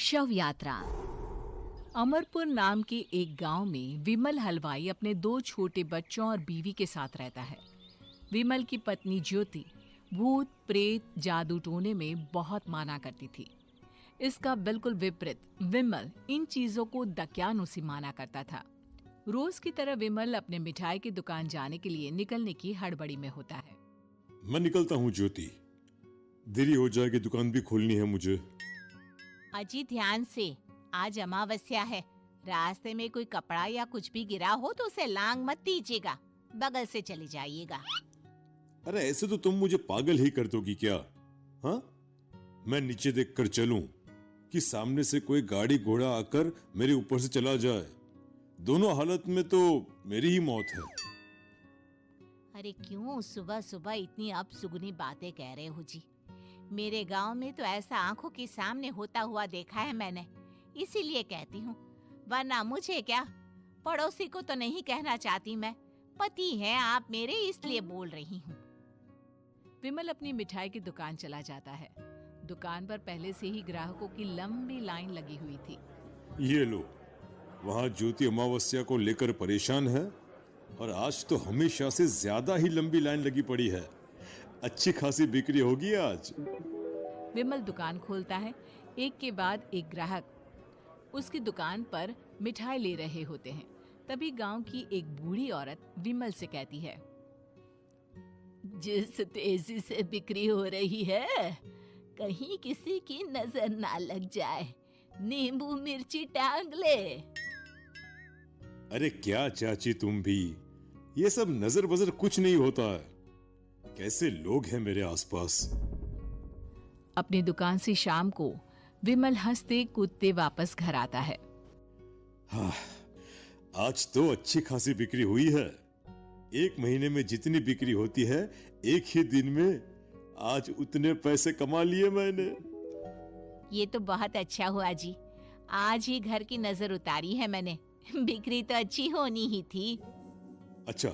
शव यात्रा। अमरपुर नाम के एक गांव में विमल हलवाई अपने 2 छोटे बच्चों और बीवी के साथ रहता है। विमल की पत्नी ज्योति भूत प्रेत जादू टोने में बहुत माना करती थी। इसका बिल्कुल विपरीत विमल इन चीजों को दकियानुसी माना करता था। रोज की तरह विमल अपने मिठाई की दुकान जाने के लिए निकलने की हड़बड़ी में होता है। मैं निकलता हूँ ज्योति, देरी हो जाएगी, दुकान भी खोलनी है मुझे। अजी ध्यान से, आज अमावस्या है। रास्ते में कोई कपड़ा या कुछ भी गिरा हो तो उसे लांग मत दीजिएगा, बगल से चले जाइएगा। अरे ऐसे तो तुम मुझे पागल ही कर दोगी क्या? हाँ, मैं नीचे देख कर चलूं कि सामने से कोई गाड़ी घोड़ा आकर मेरे ऊपर से चला जाए? दोनों हालत में तो मेरी ही मौत है। अरे क्यों सुबह सुबह इतनी अपसुगनी बातें कह रहे हो जी? मेरे गांव में तो ऐसा आंखों के सामने होता हुआ देखा है मैंने, इसीलिए कहती हूँ। वरना मुझे क्या, पड़ोसी को तो नहीं कहना चाहती मैं, पति हैं आप मेरे, इसलिए बोल रही हूँ। विमल अपनी मिठाई की दुकान चला जाता है। दुकान पर पहले से ही ग्राहकों की लंबी लाइन लगी हुई थी। ये लो, वहाँ ज्योति अमावस्या को लेकर परेशान है और आज तो हमेशा से ज्यादा ही लंबी लाइन लगी पड़ी है। अच्छी खासी बिक्री होगी आज। विमल दुकान खोलता है। एक के बाद एक ग्राहक उसकी दुकान पर मिठाई ले रहे होते हैं। तभी गांव की एक बूढ़ी औरत विमल से कहती है, जिस तेजी से बिक्री हो रही है, कहीं किसी की नजर ना लग जाए, नींबू मिर्ची टांग ले। अरे क्या चाची तुम भी, ये सब नजर बजर कुछ नहीं होता है। कैसे लोग हैं मेरे आसपास। अपनी दुकान से शाम को विमल हंसते कूदते वापस घर आता है। हाँ, आज तो अच्छी खासी बिक्री हुई है। 1 महीने में जितनी बिक्री होती है, एक ही दिन में आज उतने पैसे कमा लिए मैंने। ये तो बहुत अच्छा हुआ जी, आज ही घर की नजर उतारी है मैंने। बिक्री तो अच्छी होनी ही थी। अच्छा,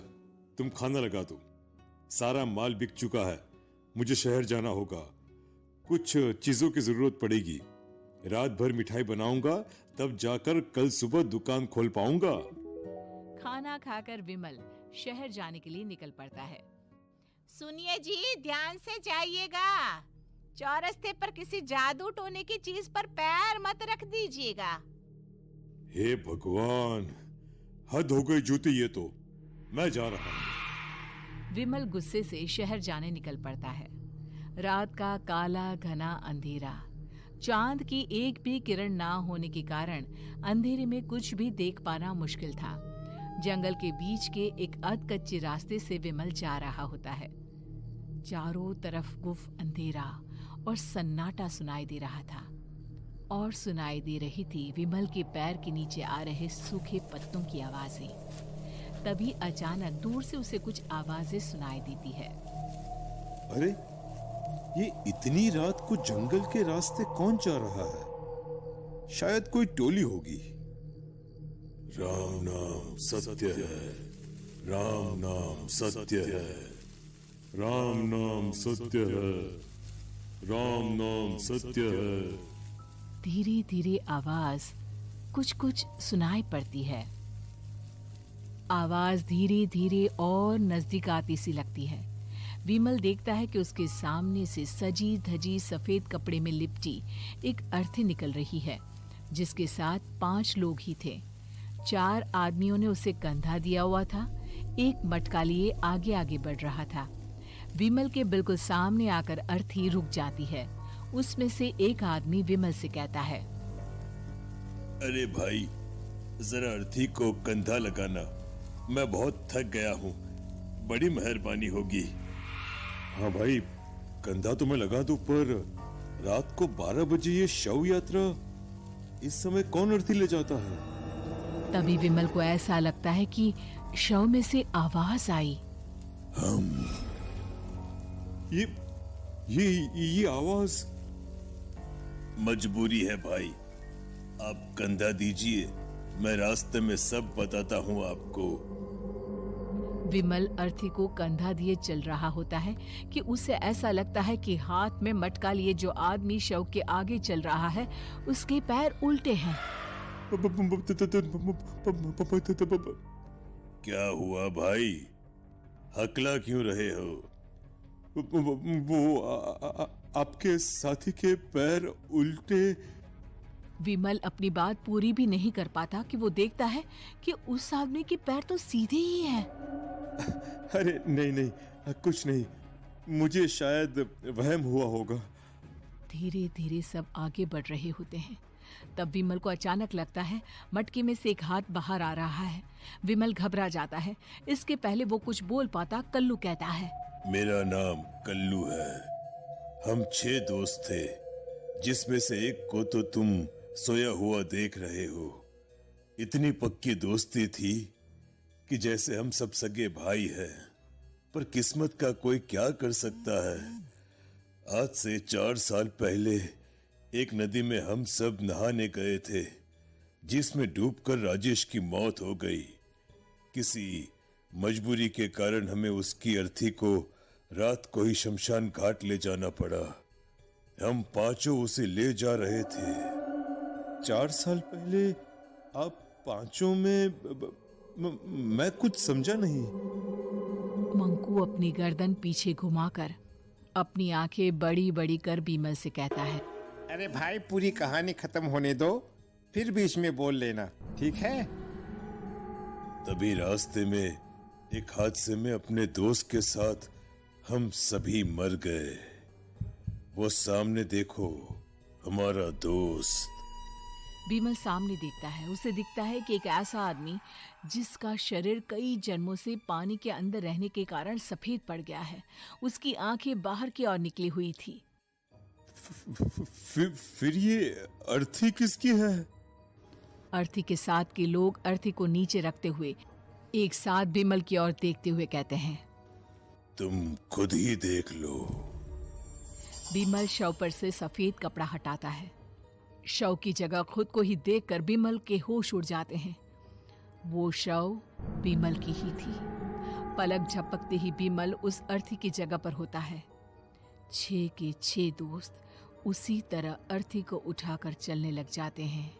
तुम खाना लगा दो, सारा माल बिक चुका है। मुझे शहर जाना होगा, कुछ चीजों की जरूरत पड़ेगी। रात भर मिठाई बनाऊंगा, तब जाकर कल सुबह दुकान खोल पाऊंगा। खाना खाकर विमल शहर जाने के लिए निकल पड़ता है। सुनिए जी, ध्यान से जाइएगा। चौरस्ते पर किसी जादू टोने की चीज पर पैर मत रख दीजिएगा। हे भगवान, हद हो गई ज्योति, ये तो मैं जा रहा हूं। विमल गुस्से से शहर जाने निकल पड़ता है। रात का काला घना अंधेरा, चांद की एक भी किरण ना होने के कारण अंधेरे में कुछ भी देख पाना मुश्किल था। जंगल के बीच के एक अधकच्चे रास्ते से विमल जा रहा होता है। चारों तरफ गुफ अंधेरा और सन्नाटा सुनाई दे रहा था, और सुनाई दे रही थी विमल के पैर के नीचे आ रहे सूखे पत्तों की आवाजें। तभी अचानक दूर से उसे कुछ आवाजें सुनाई देती है। अरे, ये इतनी रात को जंगल के रास्ते कौन जा रहा है? शायद कोई टोली होगी। राम नाम सत्य है, राम नाम सत्य है, राम नाम सत्य है, राम नाम सत्य है। धीरे धीरे आवाज कुछ कुछ सुनाई पड़ती है। आवाज धीरे धीरे और नजदीक आती सी लगती है। विमल देखता है कि उसके सामने से सजी धजी सफेद कपड़े में लिपटी एक अर्थी निकल रही है, जिसके साथ 5 लोग ही थे। 4 आदमियों ने उसे कंधा दिया हुआ था। एक मटका लिए आगे आगे बढ़ रहा था। विमल के बिल्कुल सामने आकर अर्थी रुक जाती है। उसमें से एक आदमी विमल से कहता है, अरे भाई, जरा अर्थी को कंधा लगाना, मैं बहुत थक गया हूँ, बड़ी मेहरबानी होगी। हाँ भाई, कंधा तो मैं लगा दूं, पर रात को 12 बजे ये शव यात्रा, इस समय कौन अर्थी ले जाता है? तभी विमल को ऐसा लगता है कि शव में से आवाज आई, हम ये आवाज। मजबूरी है भाई, आप कंधा दीजिए, मैं रास्ते में सब बताता हूँ आपको। विमल अर्थी को कंधा दिए चल रहा होता है कि उसे ऐसा लगता है कि हाथ में मटका लिए जो आदमी शव के आगे चल रहा है उसके पैर उल्टे हैं। क्या हुआ भाई, हकला क्यों रहे हो? आपके साथी के पैर उल्टे। विमल अपनी बात पूरी भी नहीं कर पाता कि वो देखता है कि उस आदमी के पैर तो सीधे ही हैं। अरे नहीं नहीं, कुछ नहीं, मुझे शायद वहम हुआ होगा। धीरे धीरे सब आगे बढ़ रहे होते हैं। तब विमल को अचानक लगता है मटके में से एक हाथ बाहर आ रहा है। विमल घबरा जाता है। इसके पहले वो कुछ बोल पाता, कल्लू कहता है, मेरा नाम कल्लू है। हम 6 दोस्त थे, जिसमें से एक को तो तुम सोया हुआ देख रहे हो। इतनी पक्की दोस्ती थी कि जैसे हम सब सगे भाई हैं। पर किस्मत का कोई क्या कर सकता है। आज से 4 साल पहले एक नदी में हम सब नहाने गए थे, जिसमें डूबकर राजेश की मौत हो गई। किसी मजबूरी के कारण हमें उसकी अर्थी को रात को ही शमशान घाट ले जाना पड़ा। हम 5 उसे ले जा रहे थे। 4 साल पहले आप 5 में मैं कुछ समझा नहीं। मंकू अपनी गर्दन पीछे घुमाकर अपनी आंखें बड़ी बड़ी कर विमल से कहता है, अरे भाई, पूरी कहानी खत्म होने दो, फिर बीच में बोल लेना, ठीक है? तभी रास्ते में एक हादसे में अपने दोस्त के साथ हम सभी मर गए। वो सामने देखो, हमारा दोस्त। विमल सामने देखता है। उसे दिखता है कि एक ऐसा आदमी जिसका शरीर कई जन्मों से पानी के अंदर रहने के कारण सफेद पड़ गया है। उसकी आंखें बाहर की ओर निकली हुई थी। फिर ये अर्थी किसकी है? अर्थी के साथ के लोग अर्थी को नीचे रखते हुए एक साथ विमल की ओर देखते हुए कहते हैं, तुम खुद ही देख लो। विमल शव पर से सफेद कपड़ा हटाता है। शव की जगह खुद को ही देखकर विमल के होश उड़ जाते हैं। वो शव विमल की ही थी। पलक झपकते ही विमल उस अर्थी की जगह पर होता है। 6 के 6 दोस्त उसी तरह अर्थी को उठाकर चलने लग जाते हैं।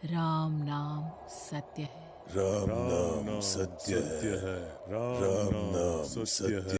राम नाम सत्य है। राम नाम सत्य है। राम नाम सत्य है।